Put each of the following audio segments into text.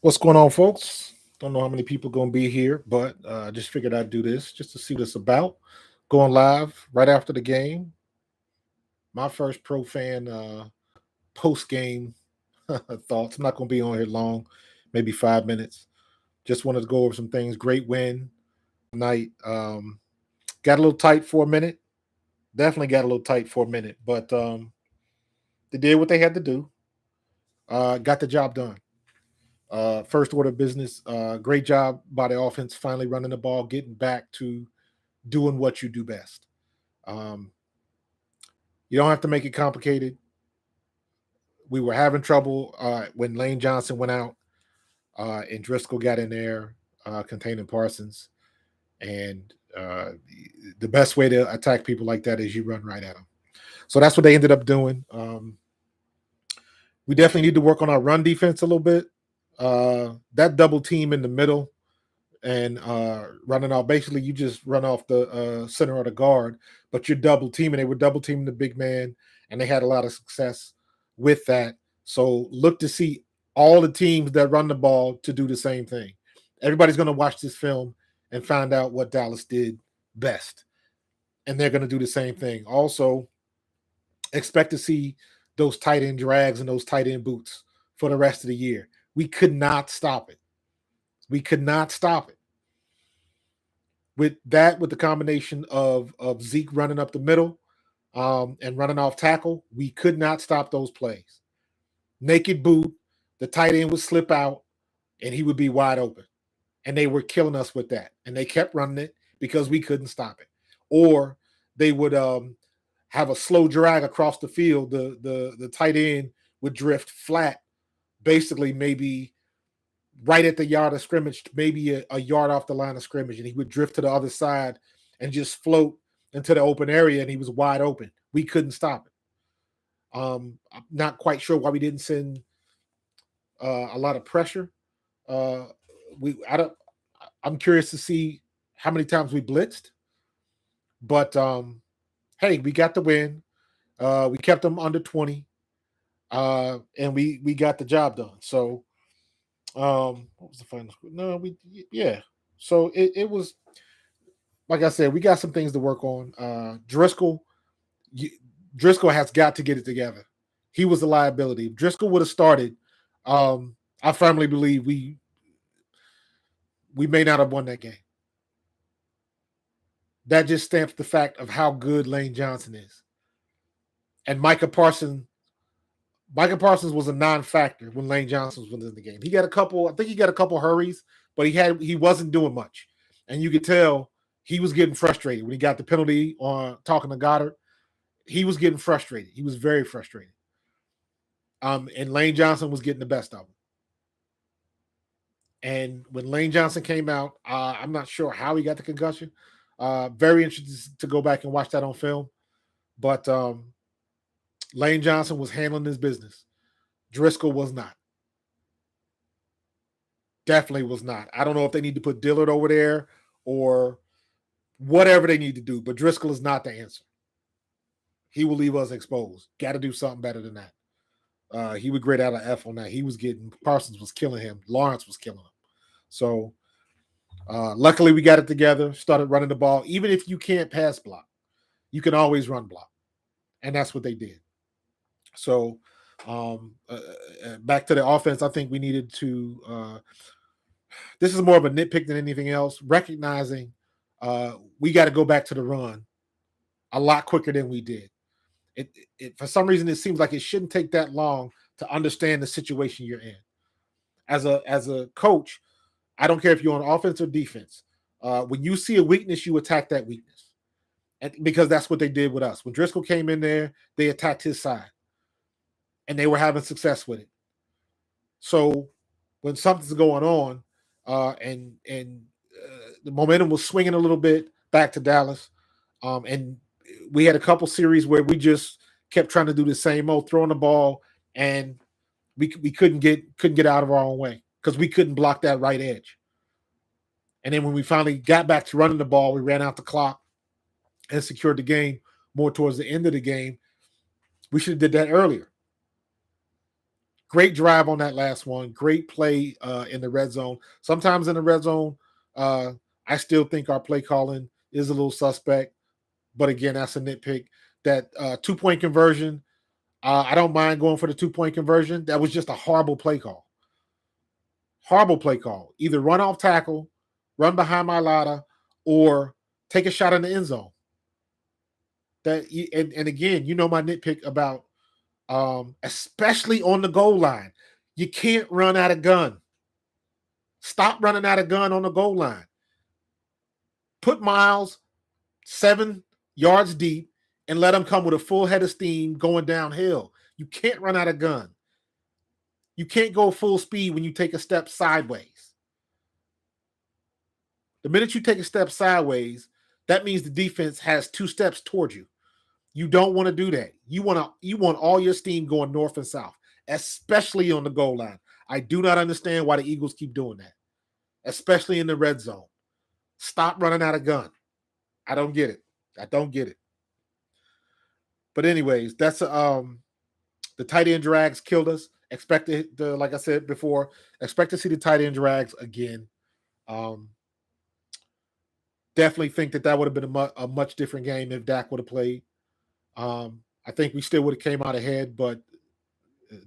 What's going on, folks? Don't know how many people going to be here, but just figured I'd do this just to see what it's about. Going live right after the game. My first pro fan post game thoughts. I'm not going to be on here long, maybe 5 minutes. Just wanted to go over some things. Great win night. Got a little tight for a minute. Definitely got a little tight for a minute, but they did what they had to do. Got the job done. First order of business. Great job by the offense, finally running the ball, getting back to doing what you do best. Um, you don't have to make it complicated. We were having trouble when Lane Johnson went out and Driscoll got in there containing Parsons. And the best way to attack people like that is you run right at them. So that's what they ended up doing. We definitely need to work on our run defense a little bit. That double team in the middle and running off. Basically, you just run off the center of the guard, but you're double teaming. They were double teaming the big man, and they had a lot of success with that. So look to see all the teams that run the ball to do the same thing. Everybody's going to watch this film and find out what Dallas did best, and they're going to do the same thing. Also, expect to see those tight end drags and those tight end boots for the rest of the year. We could not stop it. We could not stop it. With the combination of Zeke running up the middle and running off tackle, we could not stop those plays. Naked boot, the tight end would slip out, and he would be wide open. And they were killing us with that. And they kept running it because we couldn't stop it. Or they would have a slow drag across the field. The tight end would drift flat, basically maybe right at the yard of scrimmage, maybe a yard off the line of scrimmage, and he would drift to the other side and just float into the open area, and he was wide open. We couldn't stop it. I'm not quite sure why we didn't send a lot of pressure. I'm curious to see how many times we blitzed, but hey, we got the win. We kept them under 20, and we got the job done. So. What was the final score? No, yeah. So it was like I said, we got some things to work on. Driscoll has got to get it together. He was a liability. If Driscoll would have started, I firmly believe we may not have won that game. That just stamps the fact of how good Lane Johnson is. And Micah Parsons was a non-factor when Lane Johnson was in the game. I think he got a couple hurries, but he wasn't doing much. And you could tell he was getting frustrated when he got the penalty on talking to Goddard. He was getting frustrated. He was very frustrated. And Lane Johnson was getting the best of him. And when Lane Johnson came out, I'm not sure how he got the concussion. Very interested to go back and watch that on film. But Lane Johnson was handling his business. Driscoll was not. Definitely was not. I don't know if they need to put Dillard over there or whatever they need to do, but Driscoll is not the answer. He will leave us exposed. Got to do something better than that. He would grade out an F on that. Parsons was killing him. Lawrence was killing him. So luckily we got it together, started running the ball. Even if you can't pass block, you can always run block. And that's what they did. So back to the offense, I think we needed to this is more of a nitpick than anything else, recognizing we got to go back to the run a lot quicker than we did. It for some reason, it seems like it shouldn't take that long to understand the situation you're in. As a coach, I don't care if you're on offense or defense. When you see a weakness, you attack that weakness. And because that's what they did with us. When Driscoll came in there, they attacked his side. And they were having success with it. So when something's going on, and the momentum was swinging a little bit back to Dallas, and we had a couple series where we just kept trying to do the same old, throwing the ball, and we couldn't get out of our own way because we couldn't block that right edge. And then when we finally got back to running the ball, we ran out the clock and secured the game more towards the end of the game. We should have did that earlier. Great drive on that last one. Great play in the red zone. Sometimes in the red zone, I still think our play calling is a little suspect. But again, that's a nitpick. That 2-point conversion, I don't mind going for the 2-point conversion. That was just a horrible play call. Horrible play call. Either run off tackle, run behind my ladder, or take a shot in the end zone. That and again, my nitpick about especially on the goal line. You can't run out of gun. Stop running out of gun on the goal line. Put Miles 7 yards deep and let him come with a full head of steam going downhill. You can't run out of gun. You can't go full speed when you take a step sideways. The minute you take a step sideways, that means the defense has 2 steps towards you. You don't want to do that. You want all your steam going north and south, especially on the goal line. I do not understand why the Eagles keep doing that, especially in the red zone. Stop running out of gun. I don't get it. I don't get it. But anyways, that's the tight end drags killed us. Like I said before, expect to see the tight end drags again. Definitely think that would have been a much different game if Dak would have played. I think we still would have came out ahead, but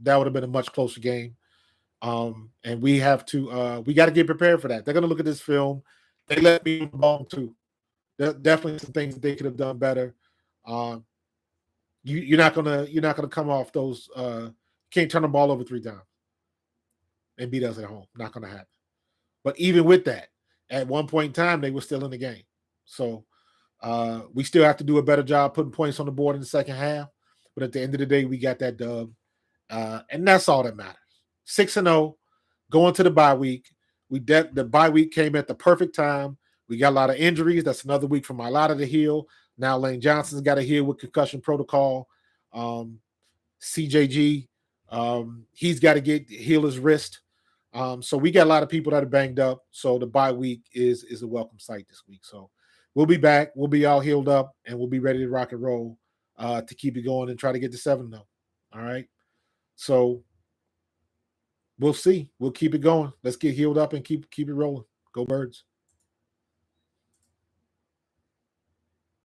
that would have been a much closer game. And we got to get prepared for that. They're going to look at this film. They let me on the ball too. There are definitely some things that they could have done better. You're not gonna come off those. Can't turn the ball over 3 times and beat us at home. Not gonna happen. But even with that, at one point in time, they were still in the game. So we still have to do a better job putting points on the board in the second half. But at the end of the day, we got that dub, and that's all that matters. 6-0, going to the bye week. The bye week came at the perfect time. We got a lot of injuries. That's another week for Mailata to heal. Now Lane Johnson's got to heal with concussion protocol. CJG, he's got to heal his wrist. So we got a lot of people that are banged up. So the bye week is a welcome sight this week. So we'll be back. We'll be all healed up, and we'll be ready to rock and roll to keep it going and try to get to 7-0. All right. So we'll see. We'll keep it going. Let's get healed up and keep it rolling. Go Birds.